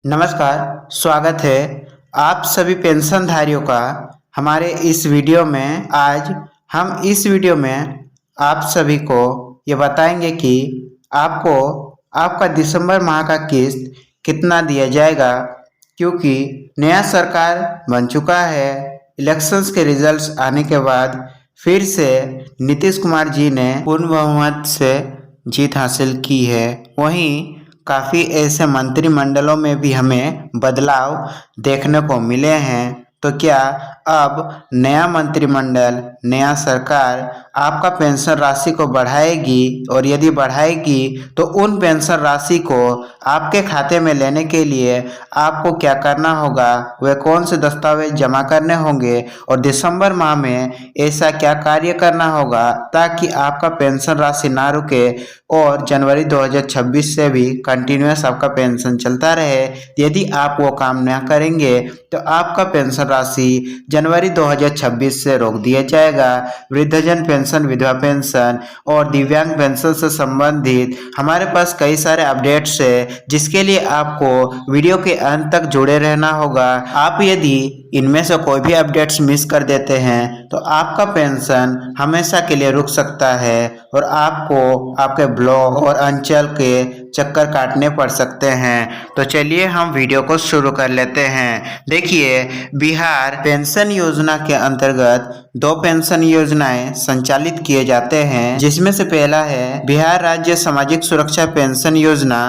नमस्कार, स्वागत है आप सभी पेंशनधारियों का हमारे इस वीडियो में। आज हम इस वीडियो में आप सभी को ये बताएंगे कि आपको आपका दिसंबर माह का किस्त कितना दिया जाएगा, क्योंकि नया सरकार बन चुका है। इलेक्शंस के रिजल्ट्स आने के बाद फिर से नीतीश कुमार जी ने पूर्ण बहुमत से जीत हासिल की है। वहीं काफ़ी ऐसे मंत्रिमंडलों में भी हमें बदलाव देखने को मिले हैं। तो क्या अब नया मंत्रिमंडल, नया सरकार आपका पेंशन राशि को बढ़ाएगी, और यदि बढ़ाएगी तो उन पेंशन राशि को आपके खाते में लेने के लिए आपको क्या करना होगा, वे कौन से दस्तावेज जमा करने होंगे, और दिसंबर माह में ऐसा क्या कार्य करना होगा ताकि आपका पेंशन राशि ना रुके और जनवरी 2026 से भी कंटिन्यूस आपका पेंशन चलता रहे। यदि आप वो काम न करेंगे तो आपका पेंशन राशि जनवरी 2026 से रोक दिया जाएगा। वृद्धजन पेंशन, विधवा पेंशन और दिव्यांग पेंशन से संबंधित हमारे पास कई सारे अपडेट्स है, जिसके लिए आपको वीडियो के अंत तक जुड़े रहना होगा। आप यदि इनमें से कोई भी अपडेट्स मिस कर देते हैं तो आपका पेंशन हमेशा के लिए रुक सकता है और आपको आपके ब्लॉक और अंचल के चक्कर काटने पड़ सकते हैं। तो चलिए हम वीडियो को शुरू कर लेते हैं। देखिए, बिहार पेंशन योजना के अंतर्गत दो पेंशन योजनाएं संचालित किए जाते हैं, जिसमें से पहला है बिहार राज्य सामाजिक सुरक्षा पेंशन योजना,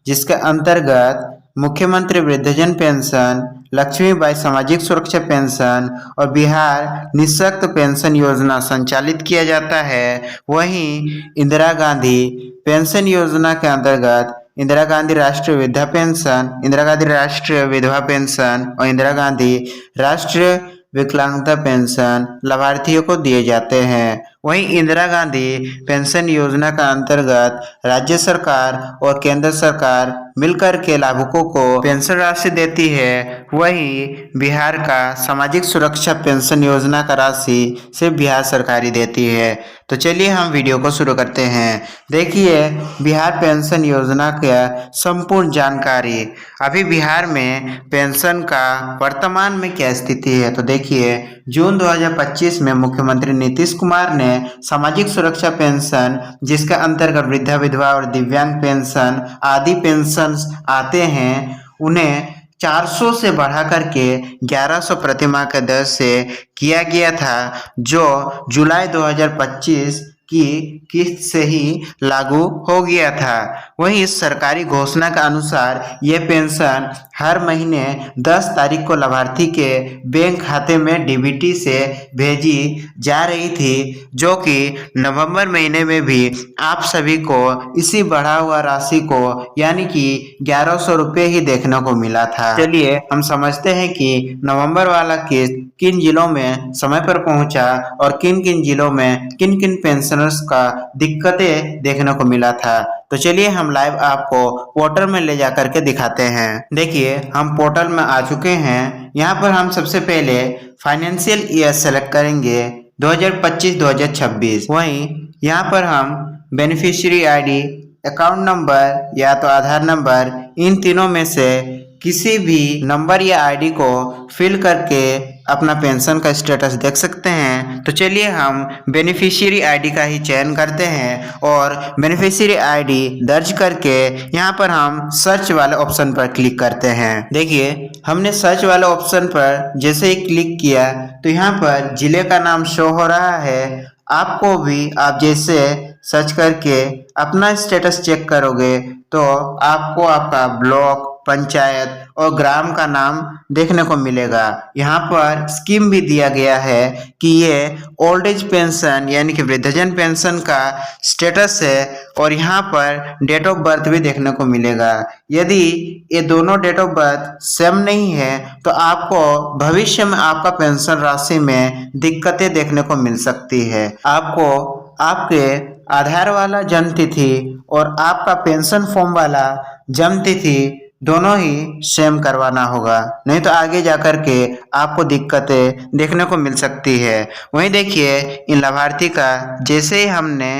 जिसके अंतर्गत मुख्यमंत्री वृद्धजन पेंशन, लक्ष्मीबाई सामाजिक सुरक्षा पेंशन और बिहार निःशक्त पेंशन योजना संचालित किया जाता है। वहीं इंदिरा गांधी पेंशन योजना के अंतर्गत इंदिरा गांधी राष्ट्रीय वृद्धा पेंशन, इंदिरा गांधी राष्ट्रीय विधवा पेंशन और इंदिरा गांधी राष्ट्रीय विकलांगता पेंशन लाभार्थियों को दिए जाते हैं। वहीं इंदिरा गांधी पेंशन योजना का अंतर्गत राज्य सरकार और केंद्र सरकार मिलकर के लाभुकों को पेंशन राशि देती है। वहीं बिहार का सामाजिक सुरक्षा पेंशन योजना का राशि सिर्फ बिहार सरकार ही देती है। तो चलिए हम वीडियो को शुरू करते हैं। देखिए, बिहार पेंशन योजना का संपूर्ण जानकारी। अभी बिहार में पेंशन का वर्तमान में क्या स्थिति है, तो देखिए, जून 2025 में मुख्यमंत्री नीतीश कुमार ने सामाजिक सुरक्षा पेंशन, जिसके अंतर्गत वृद्धा, विधवा और दिव्यांग पेंशन आदि पेंशन आते हैं, उन्हें 400 से बढ़ा करके 1100 प्रतिमाह के दर से किया गया था, जो जुलाई 2025 की किस्त से ही लागू हो गया था। वहीं इस सरकारी घोषणा के अनुसार ये पेंशन हर महीने 10 तारीख को लाभार्थी के बैंक खाते में डीबीटी से भेजी जा रही थी, जो कि नवंबर महीने में भी आप सभी को इसी बढ़ा हुआ राशि को यानी कि 1100 रुपये ही देखने को मिला था। चलिए हम समझते हैं कि नवंबर वाला किस्त किन जिलों में समय पर पहुंचा और किन किन जिलों में किन किन पेंशनर्स का दिक्कतें देखने को मिला था। तो चलिए हम लाइव आपको पोर्टल में ले जाकर के दिखाते हैं। देखिए, हम पोर्टल में आ चुके हैं। यहाँ पर हम सबसे पहले फाइनेंशियल ईयर सेलेक्ट करेंगे 2025-2026। वहीं यहाँ पर हम बेनिफिशियरी आईडी, अकाउंट नंबर या तो आधार नंबर, इन तीनों में से किसी भी नंबर या आईडी को फिल करके अपना पेंशन का स्टेटस देख सकते हैं। तो चलिए हम बेनिफिशियरी आईडी का ही चयन करते हैं और बेनिफिशियरी आईडी दर्ज करके यहाँ पर हम सर्च वाले ऑप्शन पर क्लिक करते हैं। देखिए, हमने सर्च वाले ऑप्शन पर जैसे ही क्लिक किया तो यहाँ पर जिले का नाम शो हो रहा है। आपको भी आप जैसे सर्च करके अपना स्टेटस चेक करोगे तो आपको आपका ब्लॉक, पंचायत और ग्राम का नाम देखने को मिलेगा। यहाँ पर स्कीम भी दिया गया है कि ये ओल्ड एज पेंशन यानी कि वृद्धजन पेंशन का स्टेटस है, और यहाँ पर डेट ऑफ बर्थ भी देखने को मिलेगा। यदि ये दोनों डेट ऑफ बर्थ सेम नहीं है तो आपको भविष्य में आपका पेंशन राशि में दिक्कतें देखने को मिल सकती है। आपको आपके आधार वाला जन्म तिथि और आपका पेंशन फॉर्म वाला जन्म तिथि दोनों ही सेम करवाना होगा, नहीं तो आगे जाकर के आपको दिक्कतें देखने को मिल सकती है। वहीं देखिए, इन लाभार्थी का जैसे ही हमने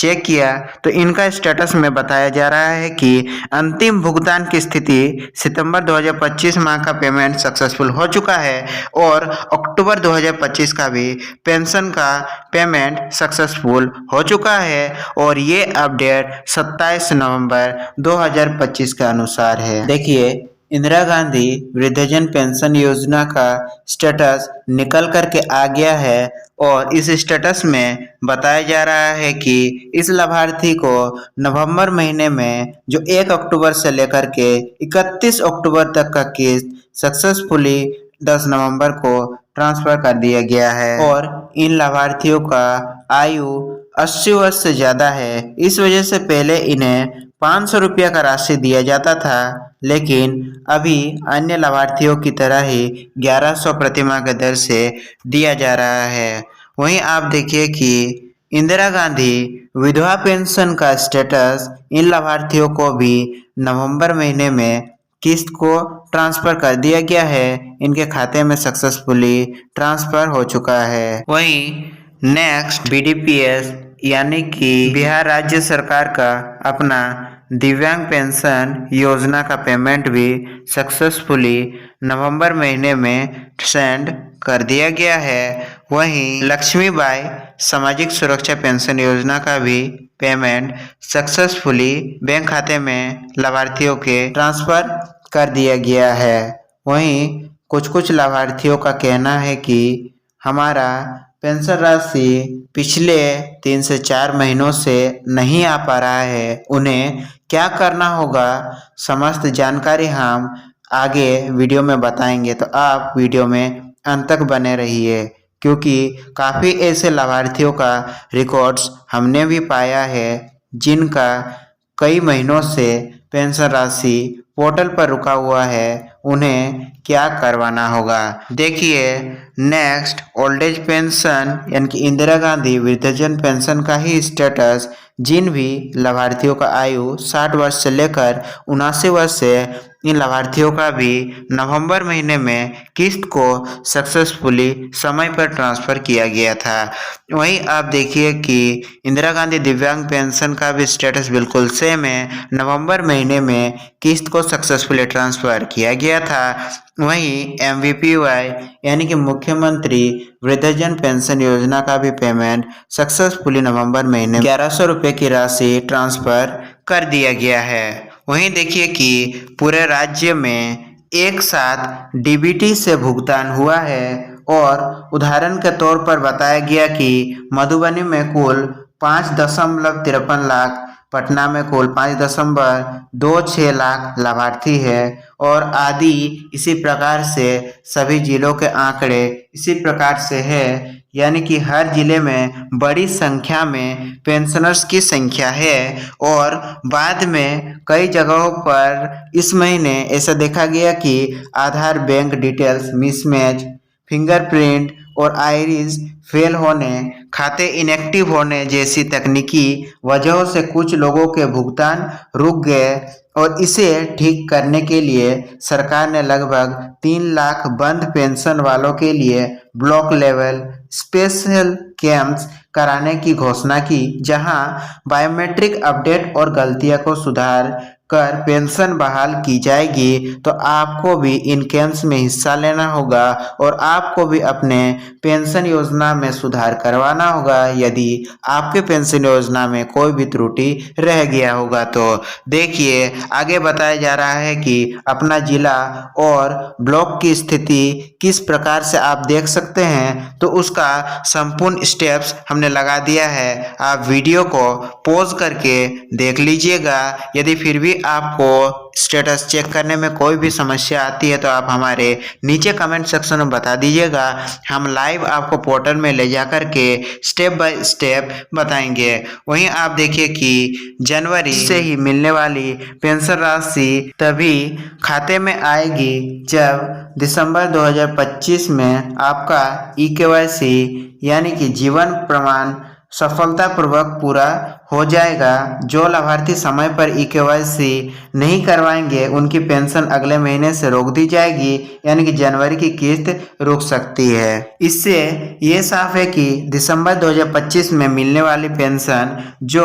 चेक किया तो इनका स्टेटस में बताया जा रहा है कि अंतिम भुगतान की स्थिति सितंबर 2025 माह का पेमेंट सक्सेसफुल हो चुका है और अक्टूबर 2025 का भी पेंशन का पेमेंट सक्सेसफुल हो चुका है और ये अपडेट 27 नवंबर 2025 के अनुसार है। देखिए, इंदिरा गांधी वृद्धजन पेंशन योजना का स्टेटस निकल करके आ गया है और इस स्टेटस में बताया जा रहा है कि इस लाभार्थी को नवंबर महीने में जो 1 अक्टूबर से लेकर के 31 अक्टूबर तक का किस्त सक्सेसफुली 10 नवंबर को ट्रांसफर कर दिया गया है और इन लाभार्थियों का आयु 80 वर्ष से ज़्यादा है। इस वजह से पहले इन्हें 500 रुपया का राशि दिया जाता था, लेकिन अभी अन्य लाभार्थियों की तरह ही 1100 प्रतिमाह के दर से दिया जा रहा है। वहीं आप देखिए कि इंदिरा गांधी विधवा पेंशन का स्टेटस इन लाभार्थियों को भी नवंबर महीने में किस्त को ट्रांसफर कर दिया गया है। इनके खाते में सक्सेसफुली ट्रांसफर हो चुका है। वहीं नेक्स्ट बीडीपीएस यानी कि बिहार राज्य सरकार का अपना दिव्यांग पेंशन योजना का पेमेंट भी सक्सेसफुली नवंबर महीने में सेंड कर दिया गया है। वहीं लक्ष्मीबाई सामाजिक सुरक्षा पेंशन योजना का भी पेमेंट सक्सेसफुली बैंक खाते में लाभार्थियों के ट्रांसफर कर दिया गया है। वहीं कुछ लाभार्थियों का कहना है कि हमारा पेंशन राशि पिछले 3 से 4 महीनों से नहीं आ पा रहा है, उन्हें क्या करना होगा, समस्त जानकारी हम आगे वीडियो में बताएंगे, तो आप वीडियो में अंत तक बने रहिए क्योंकि काफ़ी ऐसे लाभार्थियों का रिकॉर्ड्स हमने भी पाया है जिनका कई महीनों से पेंशन राशि पोर्टल पर रुका हुआ है, उन्हें क्या करवाना होगा। देखिए, नेक्स्ट ओल्ड एज पेंशन यानी कि इंदिरा गांधी वृद्धजन पेंशन का ही स्टेटस जिन भी लाभार्थियों का आयु 60 वर्ष से लेकर 79 वर्ष से इन लाभार्थियों का भी नवंबर महीने में किस्त को सक्सेसफुली समय पर ट्रांसफर किया गया था। वहीं आप देखिए कि इंदिरा गांधी दिव्यांग पेंशन का भी स्टेटस बिल्कुल सेम है, नवंबर महीने में किस्त को सक्सेसफुली ट्रांसफर किया गया था। वहीं MVPY यानी कि मुख्यमंत्री वृद्धजन पेंशन योजना का भी पेमेंट सक्सेसफुली नवंबर महीने 1100 रुपये की राशि ट्रांसफर कर दिया गया है। वहीं देखिए कि पूरे राज्य में एक साथ डीबीटी से भुगतान हुआ है और उदाहरण के तौर पर बताया गया कि मधुबनी में कुल 5.53 लाख, पटना में कुल 5.26 लाख लाभार्थी है और आदि इसी प्रकार से सभी जिलों के आंकड़े इसी प्रकार से है, यानी कि हर जिले में बड़ी संख्या में पेंशनर्स की संख्या है। और बाद में कई जगहों पर इस महीने ऐसा देखा गया कि आधार बैंक डिटेल्स मिसमैच, फिंगरप्रिंट और आइरिस फेल होने, खाते इनएक्टिव होने जैसी तकनीकी वजहों से कुछ लोगों के भुगतान रुक गए और इसे ठीक करने के लिए सरकार ने लगभग 3 लाख बंद पेंशन वालों के लिए ब्लॉक लेवल स्पेशल कैंप्स कराने की घोषणा की, जहां बायोमेट्रिक अपडेट और गलतियां को सुधार कर पेंशन बहाल की जाएगी। तो आपको भी इन कैंप्स में हिस्सा लेना होगा और आपको भी अपने पेंशन योजना में सुधार करवाना होगा यदि आपके पेंशन योजना में कोई भी त्रुटि रह गया होगा। तो देखिए, आगे बताया जा रहा है कि अपना जिला और ब्लॉक की स्थिति किस प्रकार से आप देख सकते हैं, तो उसका संपूर्ण स्टेप्स हमने लगा दिया है। आप वीडियो को पॉज करके देख लीजिएगा। यदि फिर भी आपको स्टेटस चेक करने में कोई भी समस्या आती है तो आप हमारे नीचे कमेंट सेक्शन में बता दीजिएगा, हम लाइव आपको पोर्टल में ले जा कर के स्टेप बाय स्टेप बताएंगे। वहीं आप देखिए कि जनवरी से ही मिलने वाली पेंशन राशि तभी खाते में आएगी जब दिसंबर 2025 में आपका EKYC यानी कि जीवन प्रमाण सफलतापूर्वक पूरा हो जाएगा। जो लाभार्थी समय पर ई-केवाईसी नहीं करवाएंगे उनकी पेंशन अगले महीने से रोक दी जाएगी, यानी कि जनवरी की किस्त रुक सकती है। इससे ये साफ है कि दिसंबर 2025 में मिलने वाली पेंशन जो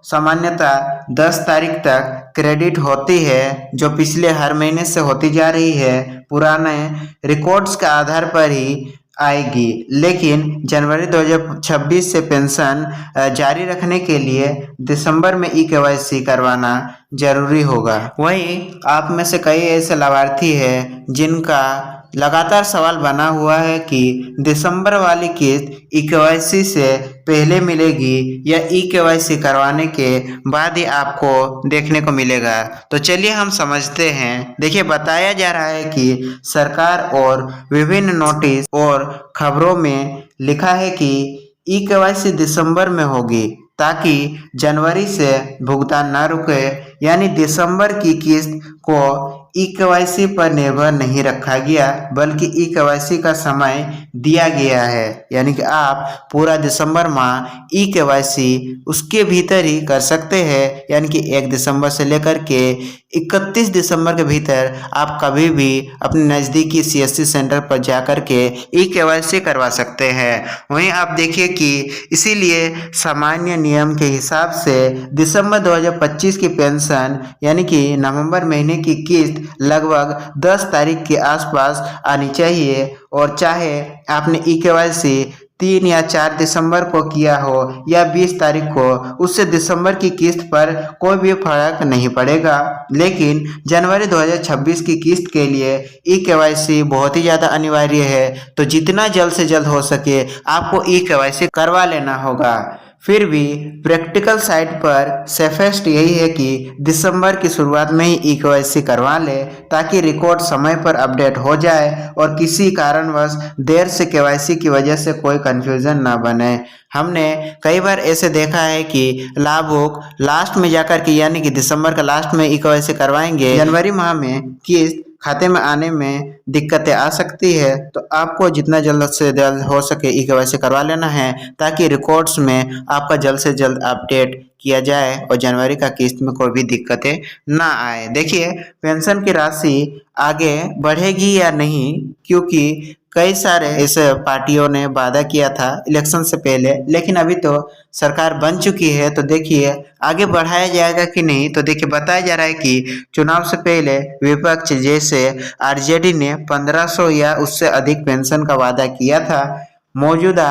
सामान्यतः 10 तारीख तक क्रेडिट होती है, जो पिछले हर महीने से होती जा रही है, पुराने रिकॉर्ड्स के आधार पर ही आएगी। लेकिन जनवरी 2026 से पेंशन जारी रखने के लिए दिसंबर में ई-केवाईसी करवाना जरूरी होगा। वहीं आप में से कई ऐसे लाभार्थी हैं जिनका लगातार सवाल बना हुआ है कि दिसंबर वाली किस्त ई-केवाईसी से पहले मिलेगी या ई-केवाईसी करवाने के बाद ही आपको देखने को मिलेगा। तो चलिए हम समझते हैं। देखिए, बताया जा रहा है कि सरकार और विभिन्न नोटिस और खबरों में लिखा है कि ई-केवाईसी दिसंबर में होगी ताकि जनवरी से भुगतान न रुके, यानी दिसंबर की किस्त को ई-केवाईसी पर निर्भर नहीं रखा गया बल्कि ई-केवाईसी का समय दिया गया है, यानी कि आप पूरा दिसंबर माह ई-केवाईसी उसके भीतर ही कर सकते हैं, यानी कि 1 दिसंबर से लेकर के 31 दिसंबर के भीतर आप कभी भी अपने नज़दीकी CSC सेंटर पर जाकर के ई-केवाईसी करवा सकते हैं। वहीं आप देखिए कि इसीलिए सामान्य नियम के हिसाब से दिसंबर 2025 की पेंशन यानी कि नवंबर महीने की किस्त लगभग 10 तारीख के आसपास आनी चाहिए, और चाहे आपने ई-केवाईसी 3 या 4 दिसंबर को किया हो या 20 तारीख को, उससे दिसंबर की किस्त पर कोई भी फर्क नहीं पड़ेगा। लेकिन जनवरी 2026 की किस्त के लिए ई-केवाईसी बहुत ही ज़्यादा अनिवार्य है, तो जितना जल्द से जल्द हो सके आपको ई-केवाईसी करवा लेना होगा। फिर भी प्रैक्टिकल साइड पर सेफेस्ट यही है कि दिसंबर की शुरुआत में ही ई-केवाईसी करवा ले ताकि रिकॉर्ड समय पर अपडेट हो जाए और किसी कारणवश देर से केवाईसी की वजह से कोई कन्फ्यूजन ना बने। हमने कई बार ऐसे देखा है कि लाभुक लास्ट में जाकर के, यानी कि दिसंबर का लास्ट में ई-केवाईसी करवाएंगे, जनवरी माह में किस्त खाते में आने में दिक्कतें आ सकती है। तो आपको जितना जल्द से जल्द हो सके ई-केवाईसी करवा लेना है ताकि रिकॉर्ड्स में आपका जल्द से जल्द अपडेट किया जाए और जनवरी का किस्त में कोई भी दिक्कतें ना आए। देखिए, पेंशन की राशि आगे बढ़ेगी या नहीं, क्योंकि कई सारे ऐसे पार्टियों ने वादा किया था इलेक्शन से पहले, लेकिन अभी तो सरकार बन चुकी है, तो देखिए आगे बढ़ाया जाएगा कि नहीं। तो देखिए, बताया जा रहा है कि चुनाव से पहले विपक्ष जैसे आरजेडी ने 1500 या उससे अधिक पेंशन का वादा किया था। मौजूदा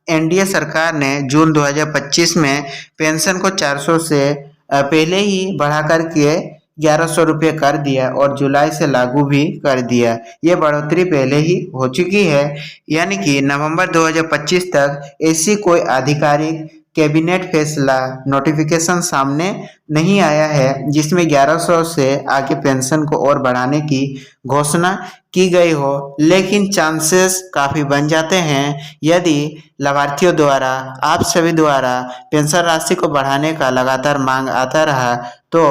एनडीए सरकार ने जून 2025 में पेंशन को 400 से पहले ही बढ़ाकर के 1100 रुपये कर दिया और जुलाई से लागू भी कर दिया। ये बढ़ोतरी पहले ही हो चुकी है, यानी कि नवंबर 2025 तक ऐसी कोई आधिकारिक कैबिनेट फैसला नोटिफिकेशन सामने नहीं आया है जिसमें 1100 से आगे पेंशन को और बढ़ाने की घोषणा की गई हो, लेकिन चांसेस काफ़ी बन जाते हैं यदि लाभार्थियों द्वारा, आप सभी द्वारा पेंशन राशि को बढ़ाने का लगातार मांग आता रहा तो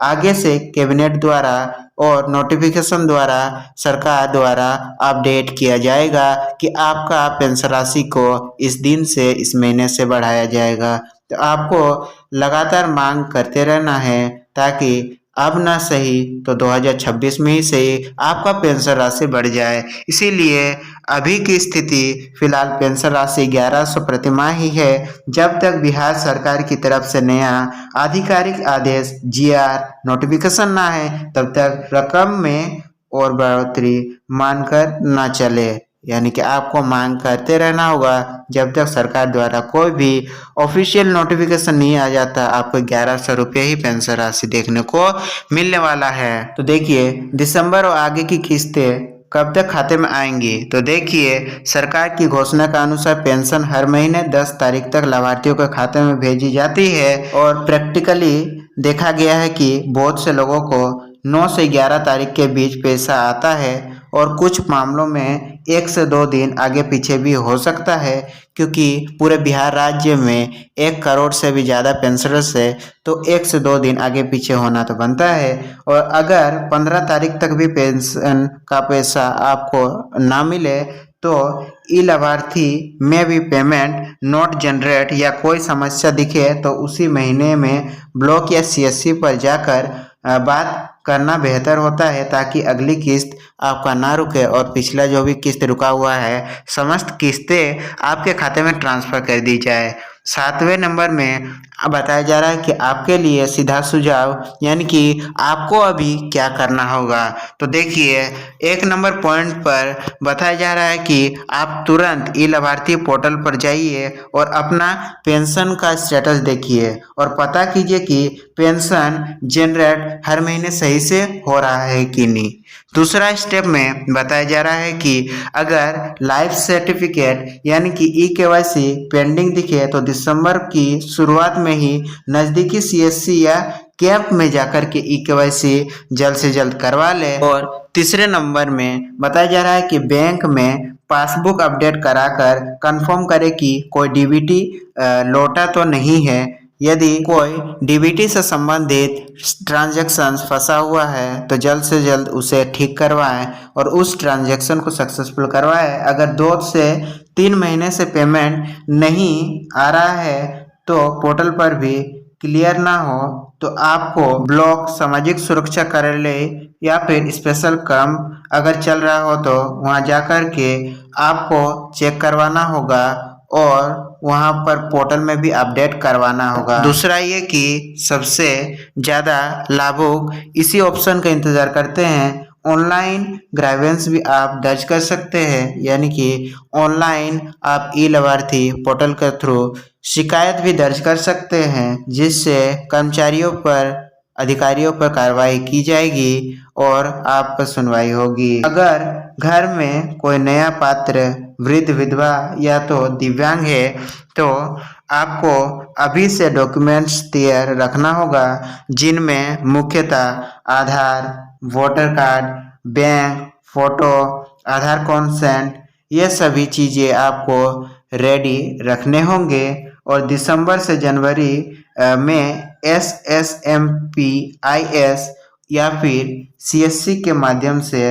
आगे से कैबिनेट द्वारा और नोटिफिकेशन द्वारा सरकार द्वारा अपडेट किया जाएगा कि आपका पेंशन राशि को इस दिन से, इस महीने से बढ़ाया जाएगा। तो आपको लगातार मांग करते रहना है ताकि अब ना सही तो 2026 में ही सही आपका पेंशन राशि बढ़ जाए। इसीलिए अभी की स्थिति फिलहाल पेंशन राशि 1100 प्रतिमाह ही है। जब तक बिहार सरकार की तरफ से नया आधिकारिक आदेश GR नोटिफिकेशन ना है तब तक रकम में और बढ़ोतरी मानकर ना चले, यानी कि आपको मांग करते रहना होगा जब तक सरकार द्वारा कोई भी ऑफिशियल नोटिफिकेशन नहीं आ जाता। आपको 1100 रुपये ही पेंशन राशि देखने को मिलने वाला है। तो देखिए, दिसंबर और आगे की किस्तें कब तक खाते में आएंगी। तो देखिए, सरकार की घोषणा के अनुसार पेंशन हर महीने 10 तारीख तक लाभार्थियों के खाते में भेजी जाती है और प्रैक्टिकली देखा गया है कि बहुत से लोगों को 9 से 11 तारीख के बीच पैसा आता है और कुछ मामलों में 1 से 2 दिन आगे पीछे भी हो सकता है, क्योंकि पूरे बिहार राज्य में 1 करोड़ से भी ज़्यादा पेंशनर्स है, तो 1 से 2 दिन आगे पीछे होना तो बनता है। और अगर 15 तारीख तक भी पेंशन का पैसा आपको ना मिले तो ई लाभार्थी में भी पेमेंट नोट जनरेट या कोई समस्या दिखे तो उसी महीने में ब्लॉक या सीएससी पर जाकर बात करना बेहतर होता है, ताकि अगली किस्त आपका ना रुके और पिछला जो भी किस्त रुका हुआ है समस्त किस्तें आपके खाते में ट्रांसफर कर दी जाए। 7वें नंबर में बताया जा रहा है कि आपके लिए सीधा सुझाव, यानी कि आपको अभी क्या करना होगा। तो देखिए 1 नंबर पॉइंट पर बताया जा रहा है कि आप तुरंत ई लाभार्थी पोर्टल पर जाइए और अपना पेंशन का स्टेटस देखिए और पता कीजिए कि पेंशन जनरेट हर महीने सही से हो रहा है कि नहीं। दूसरा स्टेप में बताया जा रहा है कि अगर लाइफ सर्टिफिकेट यानी कि ई-केवाईसी पेंडिंग दिखे तो दिसंबर की शुरुआत में ही नज़दीकी सीएससी या कैंप में जाकर के ई-केवाईसी जल्द से जल्द करवा ले। और तीसरे नंबर में बताया जा रहा है कि बैंक में पासबुक अपडेट कराकर कंफर्म करें कि कोई डीबीटी लौटा तो नहीं है। यदि कोई डीबीटी से संबंधित ट्रांजैक्शन फंसा हुआ है तो जल्द से जल्द उसे ठीक करवाएं और उस ट्रांजैक्शन को सक्सेसफुल करवाएं। अगर 2 से 3 महीने से पेमेंट नहीं आ रहा है तो पोर्टल पर भी क्लियर ना हो तो आपको ब्लॉक, सामाजिक सुरक्षा कार्यालय या फिर स्पेशल कैंप अगर चल रहा हो तो वहां जाकर के आपको चेक करवाना होगा और वहां पर पोर्टल में भी अपडेट करवाना होगा। दूसरा ये कि सबसे ज़्यादा लाभुक इसी ऑप्शन का इंतज़ार करते हैं। ऑनलाइन ग्रावेंस भी आप दर्ज कर सकते हैं, यानी कि ऑनलाइन आप ई लाभार्थी पोर्टल के थ्रू शिकायत भी दर्ज कर सकते हैं, जिससे कर्मचारियों पर, अधिकारियों पर कार्रवाई की जाएगी और आप पर सुनवाई होगी। अगर घर में कोई नया पात्र, वृद्ध, विधवा या तो दिव्यांग है तो आपको अभी से डॉक्यूमेंट्स तैयार रखना होगा, जिनमें मुख्यतः आधार, वोटर कार्ड, बैंक फोटो, आधार कॉन्सेंट, ये सभी चीज़ें आपको रेडी रखने होंगे। और दिसंबर से जनवरी में SSMPIS या फिर CSC के माध्यम से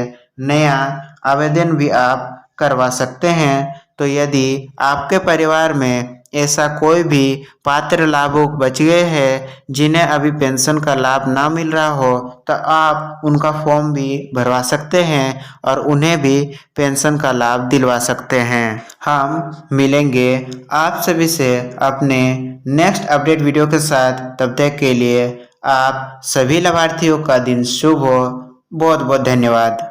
नया आवेदन भी आप करवा सकते हैं। तो यदि आपके परिवार में ऐसा कोई भी पात्र लाभुक बच गए हैं जिन्हें अभी पेंशन का लाभ ना मिल रहा हो तो आप उनका फॉर्म भी भरवा सकते हैं और उन्हें भी पेंशन का लाभ दिलवा सकते हैं। हम मिलेंगे आप सभी से अपने नेक्स्ट अपडेट वीडियो के साथ। तब तक के लिए आप सभी लाभार्थियों का दिन शुभ हो। बहुत बहुत धन्यवाद।